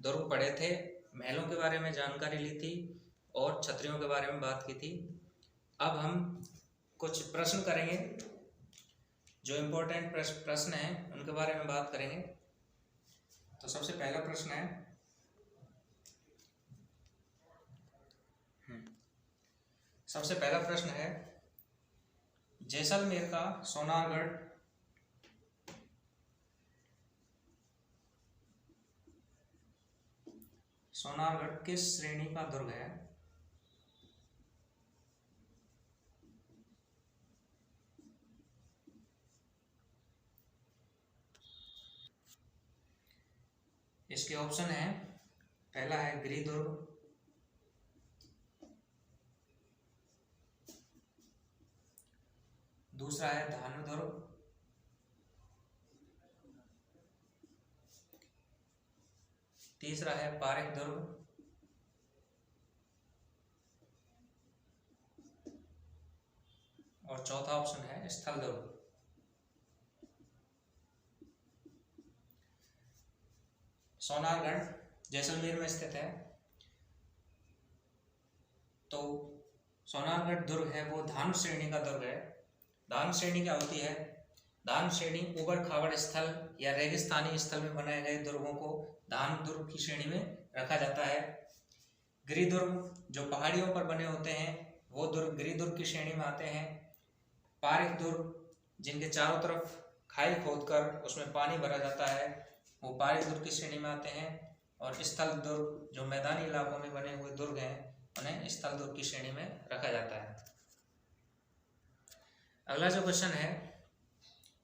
दुर्ग पढ़े थे, महलों के बारे में जानकारी ली थी और छतरियों के बारे में बात की थी। अब हम कुछ प्रश्न करेंगे, जो इम्पोर्टेंट प्रश्न हैं उनके बारे में बात करेंगे। तो सबसे पहला प्रश्न है, सबसे पहला प्रश्न है, जैसलमेर का सोनारगढ़ किस श्रेणी का दुर्ग है? इसके ऑप्शन है, पहला है गिरि दुर्ग, दूसरा है धानु दुर्ग, तीसरा है पारेख दुर्ग, और चौथा ऑप्शन है स्थल दुर्ग। सोनारगढ़ जैसलमेर में स्थित है। तो सोनारगढ़ दुर्ग है वो धानु श्रेणी का दुर्ग है। धानु श्रेणी क्या होती है? धानु श्रेणी उबड़ खाबड़ स्थल या रेगिस्तानी स्थल में बनाए गए दुर्गों को धानु दुर्ग की श्रेणी में रखा जाता है। गिरि दुर्ग जो पहाड़ियों पर बने होते हैं वो दुर्ग गिरि दुर्ग की श्रेणी में आते हैं। पारेख दुर्ग जिनके चारों तरफ खाई खोदकर उसमें पानी भरा जाता है वो पारेख दुर्ग की श्रेणी में आते हैं। और स्थल दुर्ग जो मैदानी इलाकों में बने हुए दुर्ग हैं उन्हें स्थल दुर्ग की श्रेणी में रखा जाता है। अगला जो क्वेश्चन है,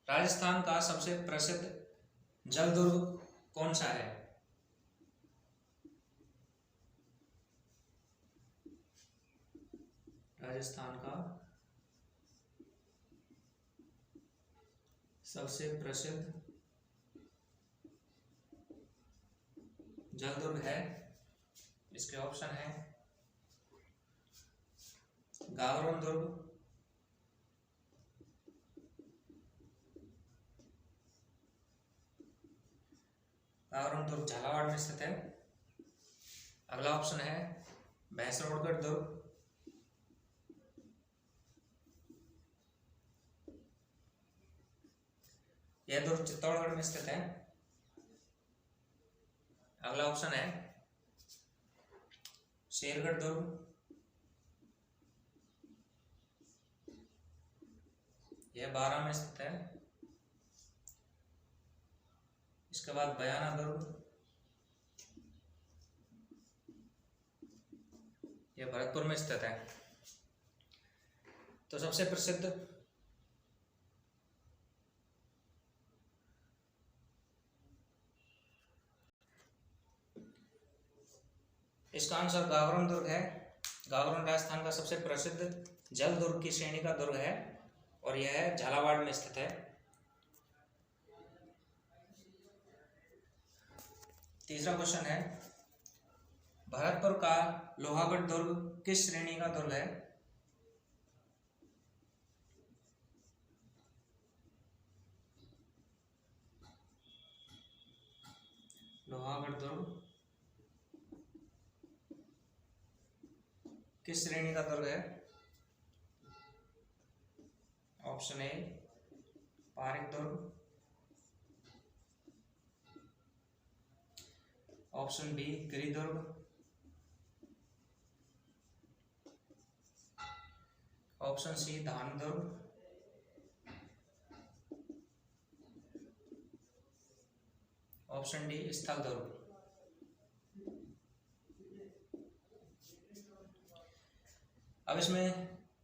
राजस्थान का सबसे प्रसिद्ध जल दुर्ग कौन सा है? राजस्थान का सबसे प्रसिद्ध जल दुर्ग है, इसके ऑप्शन है गावरोन दुर्ग, गावरोन दुर्ग झालावाड़ में स्थित है। अगला ऑप्शन है भैंसरोडगढ़ दुर्ग, यह दुर्ग चित्तौड़गढ़ में स्थित है। अगला ऑप्शन है शेरगढ़ दुर्ग, यह बारां में स्थित है। इसके बाद बयाना दुर्ग, यह भरतपुर में स्थित है। तो सबसे प्रसिद्ध इसका आंसर गावरोन दुर्ग है। गावरोन राजस्थान का सबसे प्रसिद्ध जल दुर्ग की श्रेणी का दुर्ग है और यह झालावाड़ में स्थित है। तीसरा क्वेश्चन है, भरतपुर का लोहागढ़ दुर्ग किस श्रेणी का दुर्ग है? लोहागढ़ दुर्ग किस श्रेणी का दुर्ग है? ऑप्शन ए पारेख दुर्ग, ऑप्शन बी गिरि दुर्ग, ऑप्शन सी धानु दुर्ग, ऑप्शन डी स्थल दुर्ग। अब इसमें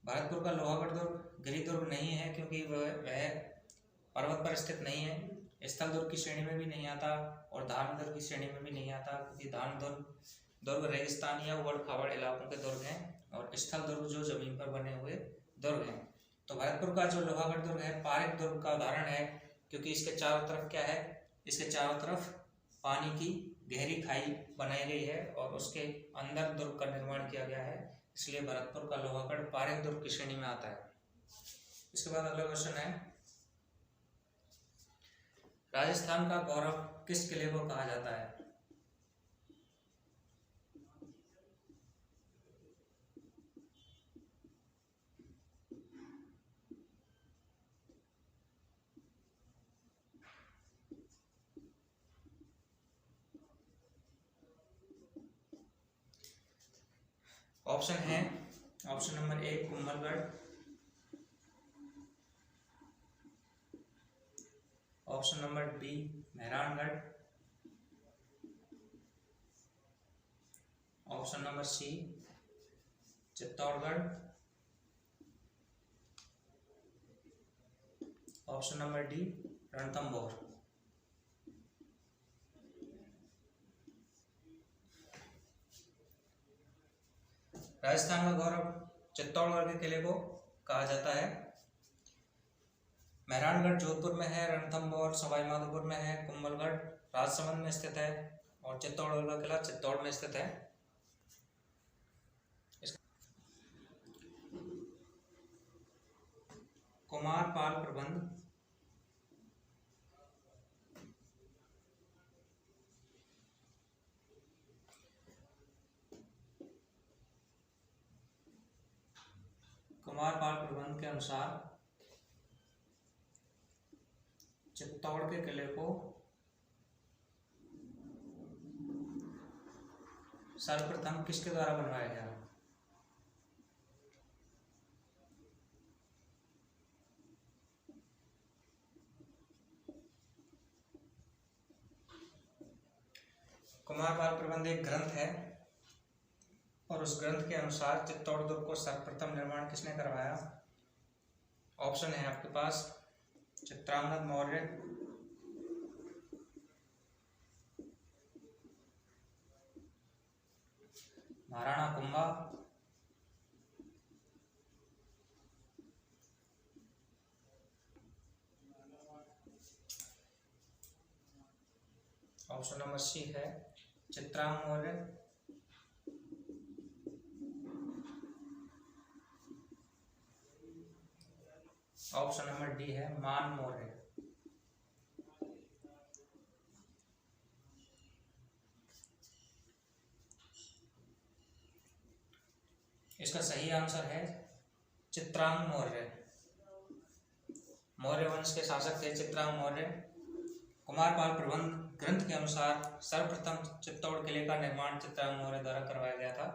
भरतपुर का लोहागढ़ दुर्ग गिरि दुर्ग नहीं है क्योंकि वह पर्वत पर स्थित नहीं है। स्थल दुर्ग की श्रेणी में भी नहीं आता और धानु दुर्ग की श्रेणी में भी नहीं आता क्योंकि धानु दुर्ग रेगिस्तानी या उबड़ खाबड़ इलाकों के दुर्ग हैं और स्थल दुर्ग जो जमीन पर बने हुए दुर्ग हैं। तो भरतपुर का जो लोहागढ़ दुर्ग है पारेख दुर्ग का उदाहरण है क्योंकि इसके चारों तरफ क्या है, इसके चारों तरफ पानी की गहरी खाई बनाई गई है और उसके अंदर दुर्ग का निर्माण किया गया है, इसलिए भरतपुर का लोहागढ़ पारेख दुर्ग की श्रेणी में आता है। इसके बाद अगला क्वेश्चन है, राजस्थान का गौरव किस किले को कहा जाता है? ऑप्शन है, option number 1 Kumbhalgarh, option number B Mehrangarh, option number C Chittorgarh, option number D Ranthambore. Rajasthan का गौरव चित्तौड़गढ़ के किले को कहा जाता है। मेहरानगढ़ जोधपुर में है, रणथंभौर सवाईमाधोपुर में है, कुंभलगढ़ राजसमंद में स्थित है और चित्तौड़गढ़ का किला चित्तौड़ में स्थित है। कुमारपाल प्रबंध के अनुसार चित्तौड़ के किले को सर्वप्रथम किसके द्वारा बनवाया गया? कुमारपाल प्रबंध एक ग्रंथ है और उस ग्रंथ के अनुसार चित्तौड़ दुर्ग को सर्वप्रथम निर्माण किसने करवाया? ऑप्शन है आपके पास Chitrangad Maurya, Maharana Kumbha, option number C है Chitrangad Maurya, option number D है मान मौर्य। इसका सही आंसर है चित्रांगद मौर्य। मौर्य वंश के शासक थे चित्रांगद मौर्य। कुमारपाल प्रबंध ग्रंथ के अनुसार सर्वप्रथम चित्तौड़ किले का निर्माण चित्रांगद मौर्य द्वारा करवाया गया था।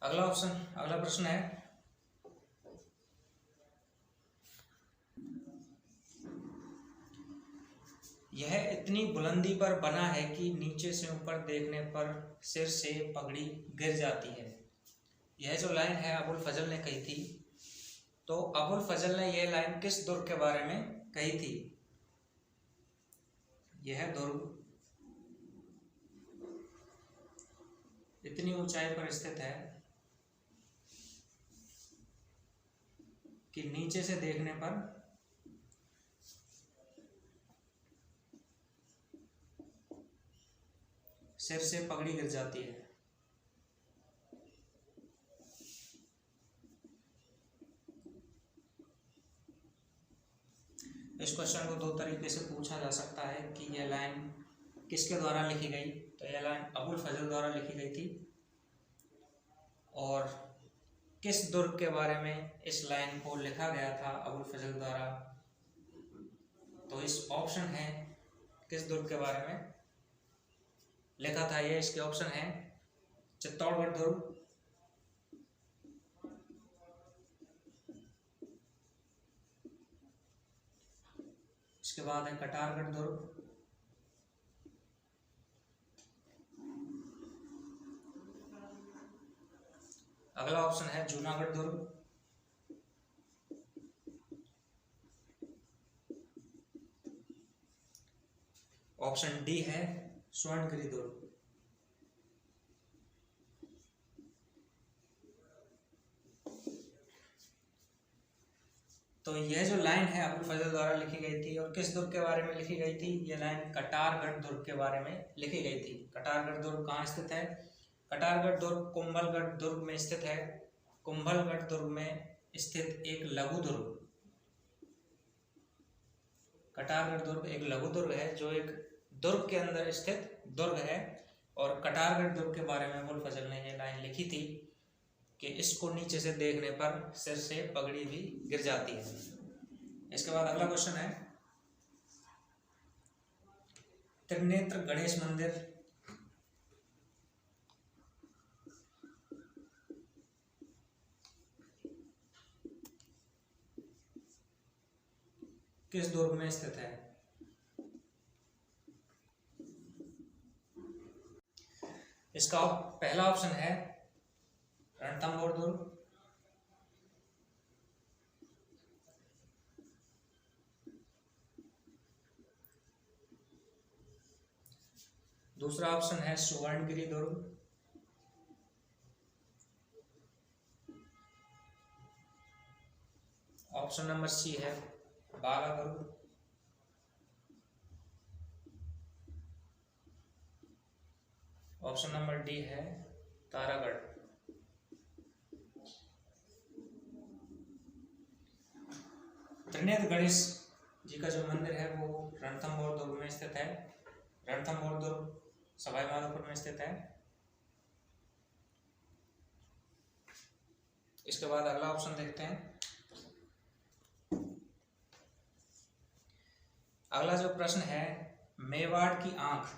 अगला प्रश्न है, यह इतनी बुलंदी पर बना है कि नीचे से ऊपर देखने पर सिर से पगड़ी गिर जाती है। यह जो लाइन है अबुल फजल ने कही थी, तो अबुल फजल ने यह लाइन किस दुर्ग के बारे में कही थी? यह दुर्ग इतनी ऊंचाई पर स्थित है कि नीचे से देखने पर सिर से पगड़ी गिर जाती है। इस क्वेश्चन को दो तरीके से पूछा जा सकता है कि यह लाइन किसके द्वारा लिखी गई। तो यह लाइन अबुल फजल द्वारा लिखी गई थी और किस दुर्ग के बारे में इस लाइन को लिखा गया था अबुल फजल द्वारा? तो इस ऑप्शन है किस दुर्ग के बारे में लिखा था ये, इसके ऑप्शन है चित्तौड़गढ़ दुर्ग, इसके बाद है कटारगढ़ दुर्ग, अगला ऑप्शन है जूनागढ़ दुर्ग, ऑप्शन डी है स्वर्णगिरी दुर्ग। तो यह जो लाइन है अबुल फजल द्वारा लिखी गई थी और किस दुर्ग के बारे में लिखी गई थी? यह लाइन कटारगढ़ दुर्ग के बारे में लिखी गई थी। कटारगढ़ दुर्ग कहाँ स्थित है? कटारगढ़ दुर्ग कुंभलगढ़ दुर्ग में स्थित है। कुंभलगढ़ दुर्ग में स्थित एक लघु दुर्ग, कटारगढ़ दुर्ग एक लघु दुर्ग है जो एक दुर्ग के अंदर स्थित दुर्ग है और कटारगढ़ दुर्ग के बारे में अबुल फजल ने ये लाइन लिखी थी कि इसको नीचे से देखने पर सिर से पगड़ी भी गिर जाती है। इसके बाद अगला क्वेश्चन है, त्रिनेत्र गणेश मंदिर किस दुर्ग में स्थित है? इसका पहला ऑप्शन है रणथंभौर दुर्ग, दूसरा ऑप्शन है सुवर्णगिरी दुर्ग, ऑप्शन नंबर सी है बाला दुर्ग, ऑप्शन नंबर डी है तारागढ़। त्रिनेत्र गणेश जी का जो मंदिर है वो रणथंभौर दुर्ग में स्थित है। रणथंभौर दुर्ग सवाई माधोपुर में स्थित है। इसके बाद अगला ऑप्शन देखते हैं। अगला जो प्रश्न है, मेवाड़ की आंख,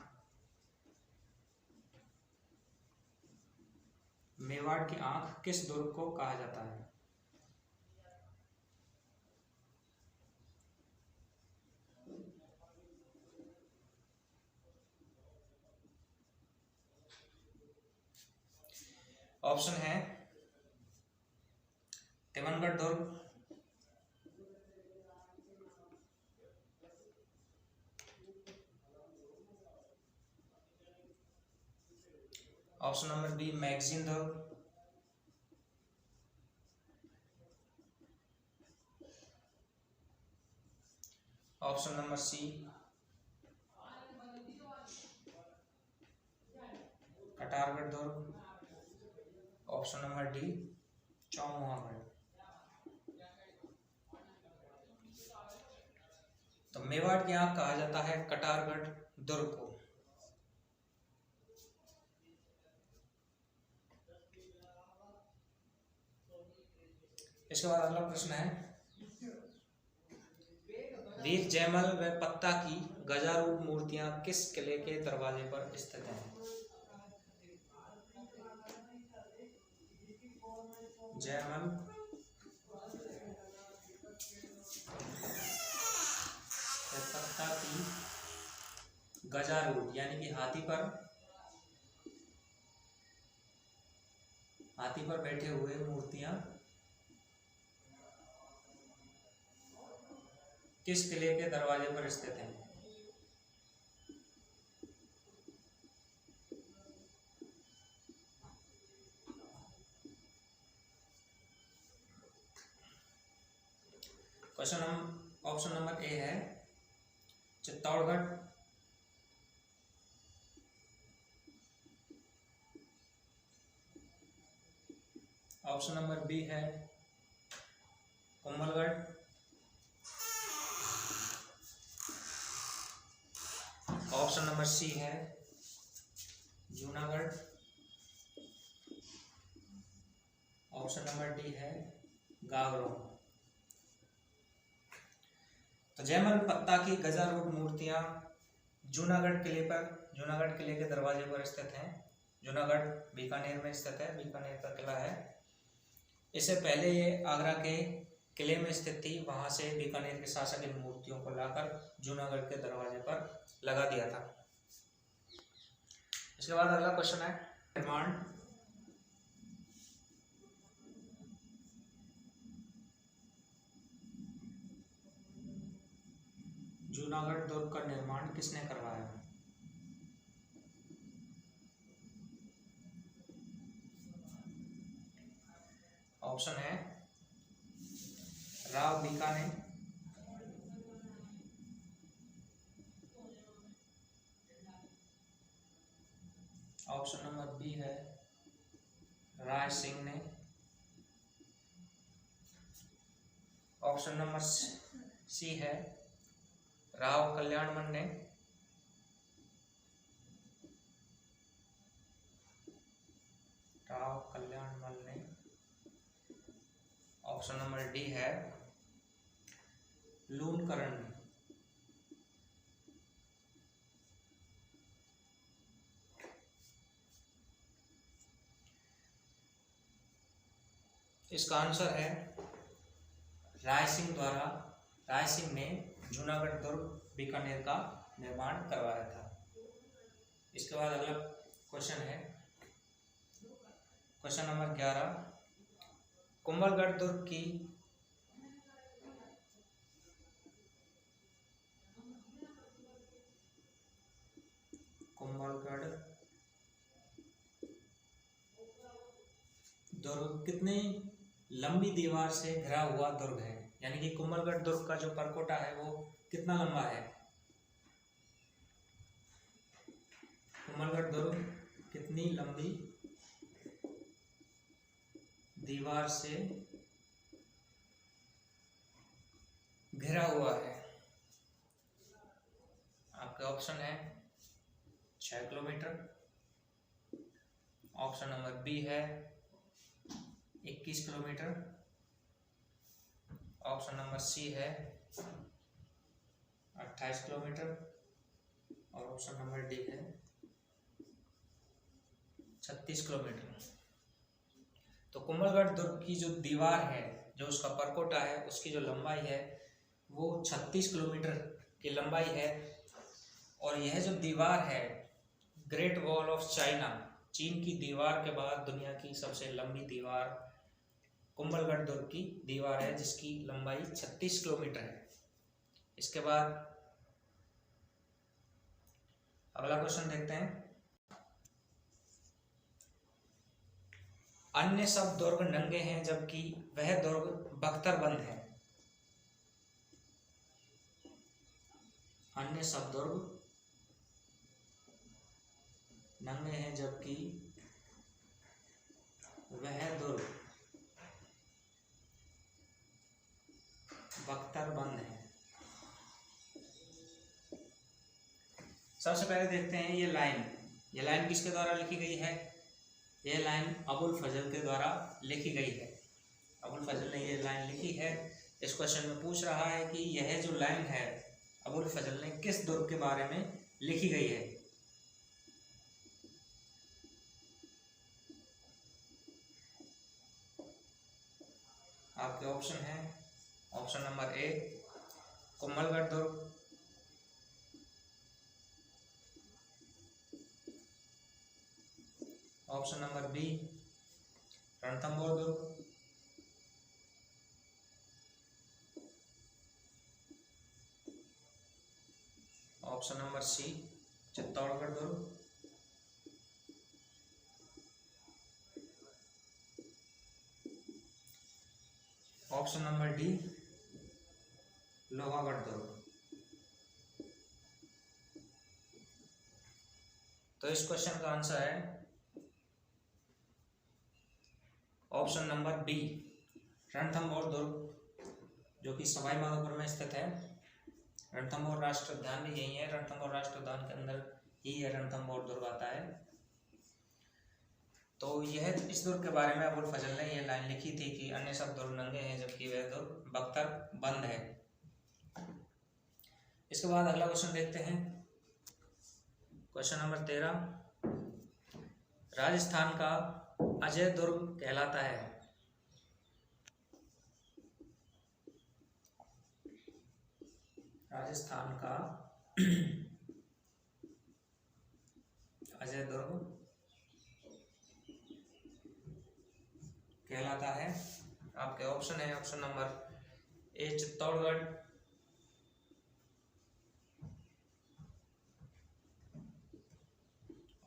मेवाड़ की आंख किस दुर्ग को कहा जाता है? ऑप्शन है तिमनगढ़ दुर्ग, ऑप्शन नंबर बी मैगजीन दुर्ग, ऑप्शन नंबर सी कटारगढ़ दुर्ग, ऑप्शन नंबर डी चौमुहागढ़। तो मेवाड़ की आंख कहा जाता है कटारगढ़ दुर्ग को। इसके बाद अगला प्रश्न है, वीर जयमल व पत्ता की गजारूढ़ मूर्तियां किस किले के दरवाजे पर स्थित हैं? जयमल पत्ता की गजारूढ़ यानी कि हाथी पर बैठे हुए मूर्तियां किस किले के दरवाजे पर स्थित हैं? ऑप्शन नंबर ए है चित्तौड़गढ़, ऑप्शन नंबर बी है कुंभलगढ़, ऑप्शन नंबर सी है जूनागढ़, ऑप्शन नंबर डी है गावरों। तो जयमल पत्ता की गजारूढ़ मूर्तियां जूनागढ़ किले के दरवाजे पर स्थित हैं। जूनागढ़ बीकानेर में स्थित है, बीकानेर का किला है। इससे पहले ये आगरा के किले में स्थित थी, वहां से बीकानेर के शासक इन मूर्तियों को लाकर जूनागढ़ के दरवाजे पर लगा दिया था। इसके बाद अगला क्वेश्चन है, निर्माण जूनागढ़ दुर्ग का निर्माण किसने करवाया? ऑप्शन है Rao Bikaner, option number B है राय सिंह ने, ऑप्शन नंबर सी है राव कल्याणमल ने, ऑप्शन नंबर डी है लूणकरण ने। इसका आंसर है राय सिंह ने जूनागढ़ दुर्ग बीकानेर का निर्माण करवाया था। इसके बाद अगला क्वेश्चन है क्वेश्चन नंबर 11, कुंभलगढ़ दुर्ग की दुर्ग कितनी लंबी दीवार से घिरा हुआ दुर्ग है, यानी कि कुंभलगढ़ दुर्ग का जो परकोटा है वो कितना लंबा है। कुंभलगढ़ दुर्ग कितनी लंबी दीवार से घिरा हुआ है। आपके ऑप्शन है 6 किलोमीटर, ऑप्शन नंबर बी है 21 किलोमीटर, ऑप्शन नंबर सी है 28 किलोमीटर और ऑप्शन नंबर डी है 36 किलोमीटर। तो कुंभलगढ़ दुर्ग की जो दीवार है, जो उसका परकोटा है, उसकी जो लंबाई है वो 36 किलोमीटर की लंबाई है। और यह जो दीवार है ग्रेट वॉल ऑफ चाइना, चीन की दीवार के बाद दुनिया की सबसे लंबी दीवार कुंभलगढ़ दुर्ग की दीवार है, जिसकी लंबाई 36 किलोमीटर है। इसके बाद अगला क्वेश्चन देखते हैं, अन्य सब दुर्ग नंगे हैं जबकि वह दुर्ग बख्तरबंद है। अन्य सब दुर्ग नंगे हैं जबकि वह दुर्ग बख्तरबंद है। सबसे पहले देखते हैं ये लाइन किसके द्वारा लिखी गई है। यह लाइन अबुल फजल के द्वारा लिखी गई है। अबुल फजल ने ये लाइन लिखी है। इस क्वेश्चन में पूछ रहा है कि यह जो लाइन है अबुल फजल ने किस दुर्ग के बारे में लिखी गई है। आपके ऑप्शन है, ऑप्शन नंबर ए कुंभलगढ़ दुर्ग, ऑप्शन नंबर बी रणथंभौर दुर्ग, ऑप्शन नंबर सी चित्तौड़गढ़ दुर्ग, ऑप्शन नंबर डी लोहागढ़ दुर्ग। तो इस क्वेश्चन का आंसर है ऑप्शन नंबर बी रणथंभौर दुर्ग, जो कि सवाई माधोपुर में स्थित है। रणथंभौर राष्ट्रीय उद्यान भी यही है। रणथंभौर राष्ट्रीय उद्यान के अंदर ही यह रणथंभौर दुर्ग आता है। तो यह इस दुर्ग के बारे में अबुल फजल ने यह लाइन लिखी थी कि अन्य सब दुर्ग नंगे हैं जबकि वह दुर्ग बख्तरबंद है। इसके बाद अगला क्वेश्चन देखते हैं, क्वेश्चन नंबर 13, राजस्थान का अजय दुर्ग कहलाता है। राजस्थान का अजय दुर्ग कहलाता है। आपके ऑप्शन है, option number A Chittorgarh,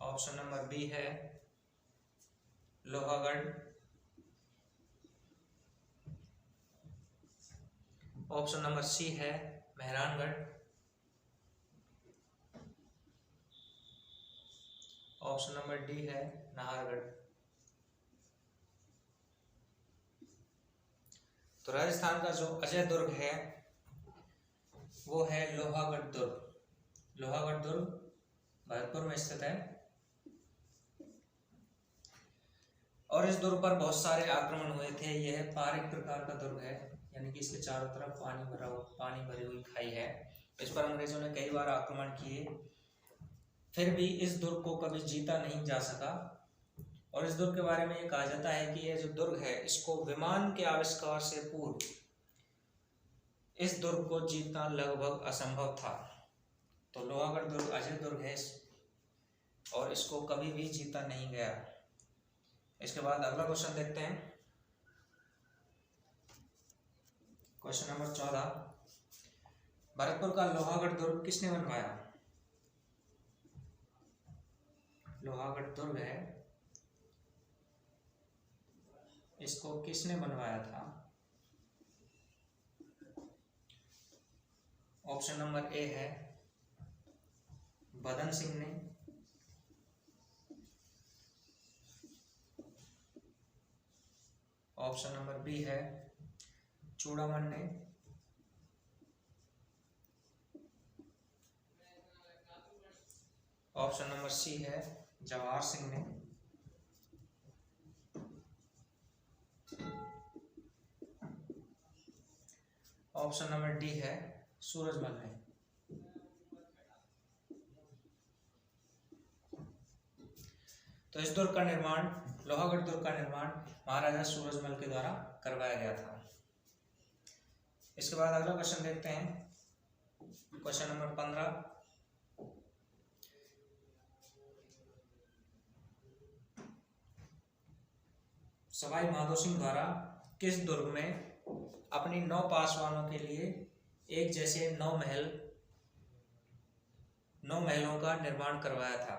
option number B है लोहागढ़, ऑप्शन नंबर सी है मेहरानगढ़, ऑप्शन नंबर डी है नाहरगढ़। तो राजस्थान का जो अजय दुर्ग है वो है लोहागढ़ दुर्ग। लोहागढ़ दुर्ग भरतपुर में स्थित है और इस दुर्ग पर बहुत सारे आक्रमण हुए थे। यह पहाड़ी प्रकार का दुर्ग है, यानी कि इसके चारों तरफ पानी भरी हुई खाई है। इस पर अंग्रेजों ने कई बार आक्रमण किए, फिर भी इस दुर्ग को कभी जीता नहीं जा सका। और इस दुर्ग के बारे में ये कहा जाता है कि यह जो दुर्ग है इसको विमान के आविष्कार से पूर्व इस दुर्ग को जीतना लगभग असंभव था। तो लोहागढ़ दुर्ग अजय दुर्ग है और इसको कभी भी जीता नहीं गया। इसके बाद अगला क्वेश्चन देखते हैं, क्वेश्चन नंबर 14। भरतपुर का लोहागढ़ दुर्ग किसने बनवाया? लोहागढ़ दुर्ग है, इसको किसने बनवाया था? ऑप्शन नंबर ए है बदन सिंह ने, ऑप्शन नंबर बी है चूड़ामन ने, ऑप्शन नंबर सी है जवाहर सिंह ने, ऑप्शन नंबर डी है सूरजमल ने। तो इस दुर्ग का निर्माण, लोहागढ़ दुर्ग का निर्माण महाराजा सूरजमल के द्वारा करवाया गया था। इसके बाद अगला क्वेश्चन देखते हैं, क्वेश्चन नंबर 15। सवाई माधो सिंह द्वारा किस दुर्ग में अपनी 9 पासवानों के लिए एक जैसे 9 महलों का निर्माण करवाया था?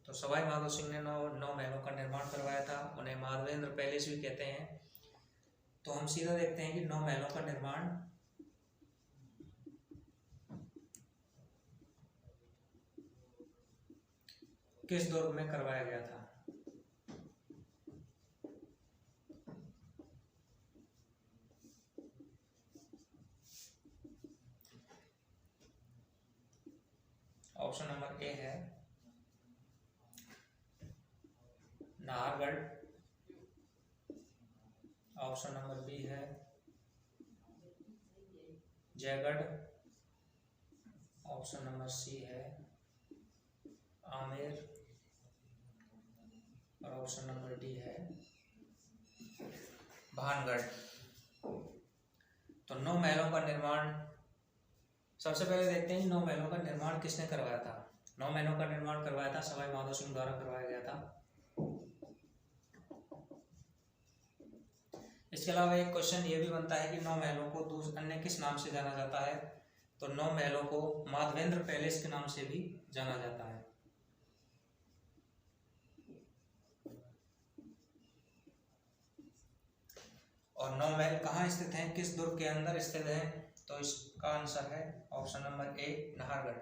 तो सवाई माधो सिंह ने 9 महलों का निर्माण करवाया था, उन्हें माधवेंद्र पैलेस भी कहते हैं। तो हम सीधा देखते हैं कि 9 महलों का निर्माण किस दुर्ग में करवाया गया था? ऑप्शन नंबर ए है नाहरगढ़, ऑप्शन नंबर बी है जयगढ़, ऑप्शन नंबर सी है आमेर और ऑप्शन नंबर डी है भानगढ़। तो 9 महलों का निर्माण, सबसे पहले देखते हैं 9 महलों का निर्माण किसने करवाया था। 9 महलों का निर्माण करवाया था सवाई माधो सिंह द्वारा करवाया गया था। इसके अलावा एक क्वेश्चन ये भी बनता है कि 9 महलों को अन्य किस नाम से जाना जाता है? तो 9 महलों को माधवेंद्र पैलेस के नाम से भी जाना जाता है। और 9 महल कहाँ स्थित हैं, किस दुर्ग के अंदर स्थित है? तो इसका आंसर है ऑप्शन नंबर ए नाहरगढ़।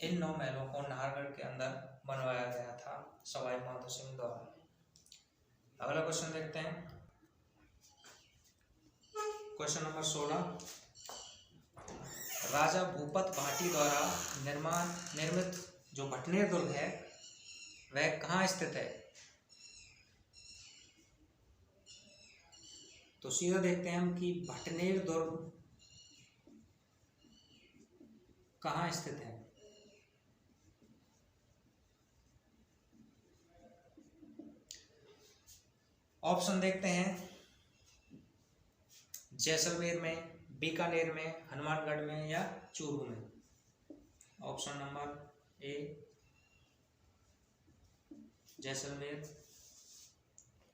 इन 9 महलों को नाहरगढ़ के अंदर बनवाया गया था सवाई माधो सिंह द्वारा। अगला क्वेश्चन देखते हैं, क्वेश्चन नंबर 16। राजा भूपत भाटी द्वारा निर्मित जो भटनेर दुर्ग है वह कहाँ स्थित है? तो सीधा देखते हैं हम कि भटनेर दुर्ग कहाँ स्थित है। ऑप्शन देखते हैं, जैसलमेर में, बीकानेर में, हनुमानगढ़ में या चूरू में। Option number A Jaisalmer,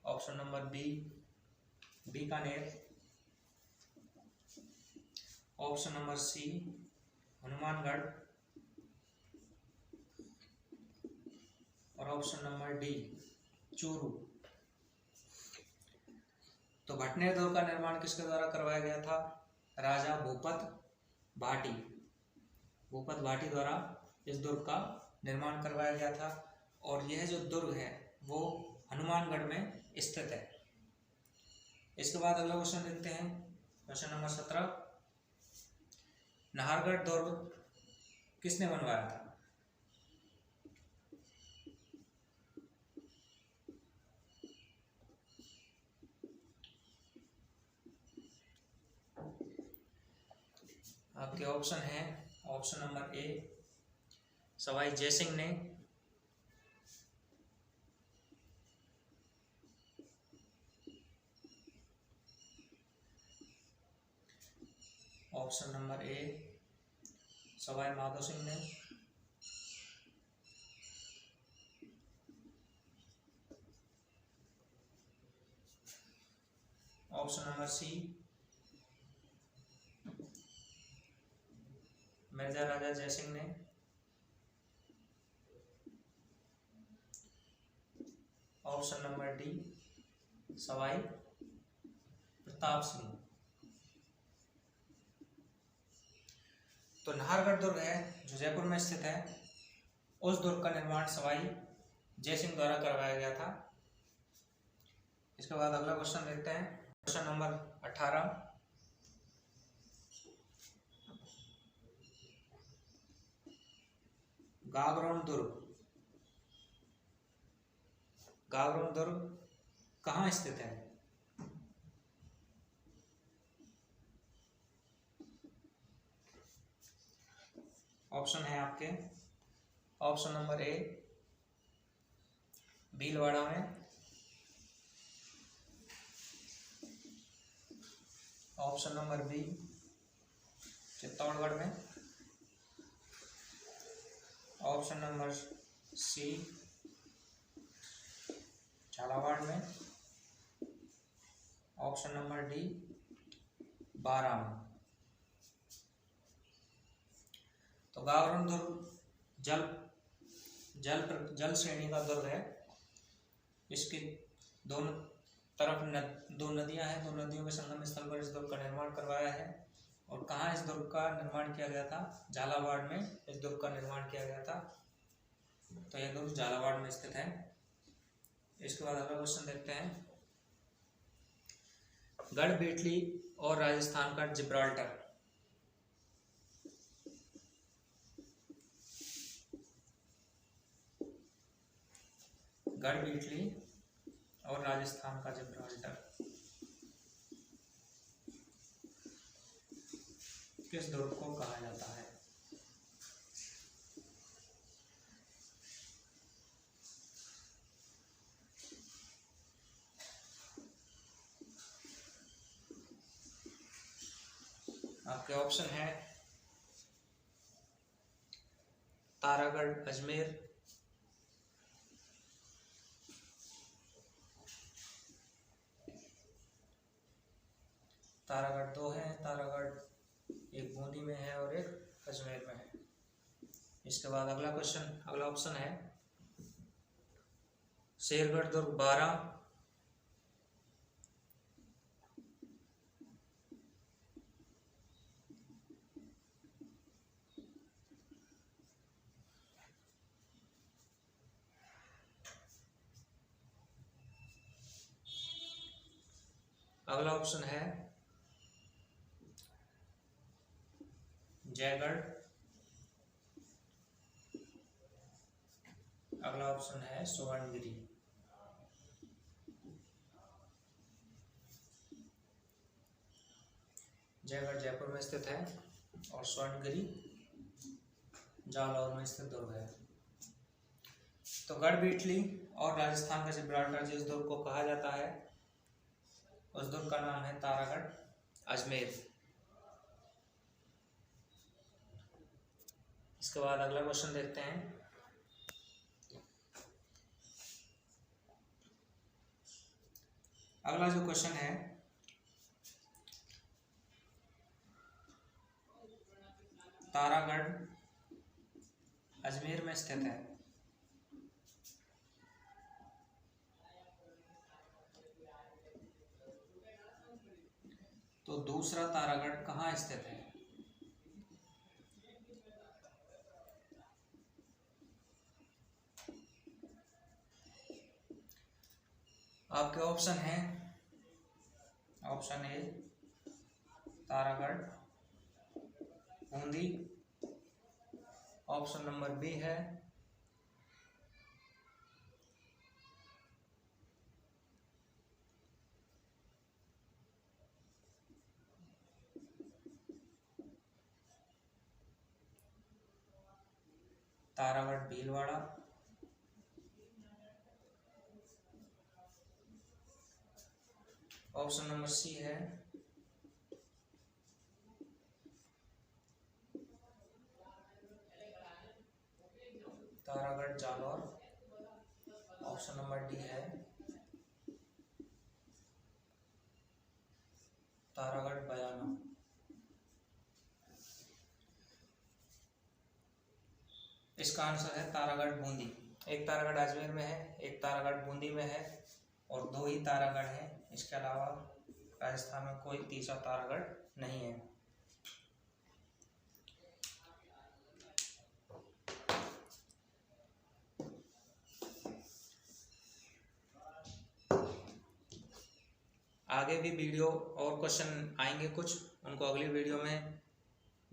option number B Bikaner, option number C Hanumangarh और ऑप्शन नंबर डी चूरू। तो भटनेर दुर्ग का निर्माण किसके द्वारा करवाया गया था? राजा भूपत भाटी द्वारा इस दुर्ग का निर्माण करवाया गया था। और यह जो दुर्ग है वो हनुमानगढ़ में स्थित है। इसके बाद अगला क्वेश्चन देखते हैं, क्वेश्चन नंबर 17। नाहरगढ़ दुर्ग किसने बनवाया था? आपके ऑप्शन है, option number A Sawai Jai Singh ने, option number A Sawai Madho Singh ने। Option number C Mirza Raja Jai Singh ने। Option number D Sawai Pratap Singh. तो नाहरगढ़ दुर्ग है जो जयपुर में स्थित है, उस दुर्ग का निर्माण सवाई जयसिंह द्वारा करवाया गया था। इसके बाद अगला क्वेश्चन देखते हैं, क्वेश्चन नंबर 18। गागरोन दुर्ग, गागरोन दुर्ग कहाँ स्थित है? ऑप्शन है आपके, ऑप्शन नंबर ए भीलवाड़ा में, ऑप्शन नंबर बी चित्तौड़गढ़ में, ऑप्शन नंबर सी झालावाड़ में, ऑप्शन नंबर डी बारा में। तो गागरोन दुर्ग जल श्रेणी का दुर्ग है। इसके दोनों तरफ दो नदियां हैं, दो नदियों के संगम स्थल पर इस दुर्ग का निर्माण करवाया है। और कहाँ इस दुर्ग का निर्माण किया गया था? झालावाड़ में इस दुर्ग का निर्माण किया गया था। तो यह दुर्ग झालावाड़ में स्थित है। इसके बाद अगला क्वेश्चन देखते हैं, गढ़बेटली और राजस्थान का जिब्राल्टर। गढ़बेटली और राजस्थान का जिब्राल्टर किस दुर्ग को कहा जाता है? आपके ऑप्शन है तारागढ़ अजमेर, तारागढ़ दो है, तारागढ़ एक बूंदी में है और एक अजमेर में है। इसके बाद अगला क्वेश्चन, अगला ऑप्शन है शेरगढ़ दुर्ग 12, अगला ऑप्शन है जयगढ़, अगला ऑप्शन है सुवर्णगिरी। जयगढ़ जयपुर में स्थित है और स्वर्णगिरी जालौर में स्थित दुर्ग है। तो गढ़बेटली और राजस्थान का जिब्राल्टर जिस दुर्ग को कहा जाता है उस दुर्ग का नाम है तारागढ़ अजमेर। इसके बाद अगला क्वेश्चन देखते हैं, अगला जो क्वेश्चन है तारागढ़ अजमेर में स्थित है, तो दूसरा तारागढ़ कहाँ स्थित है? आपके ऑप्शन है, option A Taragarh Bundi, option number B है Taragarh Bhilwara, option number C है Taragarh Jalore. Option number D है तारागढ़ बयाना। इसका आंसर है तारागढ़ बूंदी। एक तारागढ़ अजमेर में है, एक तारागढ़ बूंदी में है और 2 ही तारागढ़ हैं। इसके अलावा राजस्थान में कोई तीसरा तारागढ़ नहीं है। आगे भी वीडियो और क्वेश्चन आएंगे कुछ, उनको अगली वीडियो में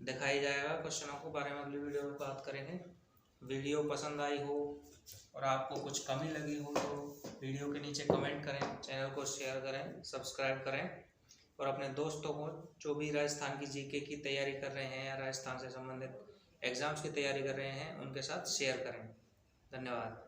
दिखाया जाएगा। क्वेश्चनों के बारे में अगली वीडियो में बात करेंगे। वीडियो पसंद आई हो और आपको कुछ कमी लगी हो तो वीडियो के नीचे कमेंट करें, चैनल को शेयर करें, सब्सक्राइब करें और अपने दोस्तों को जो भी राजस्थान की जीके की तैयारी कर रहे हैं या राजस्थान से संबंधित एग्जाम्स की तैयारी कर रहे हैं उनके साथ शेयर करें। धन्यवाद।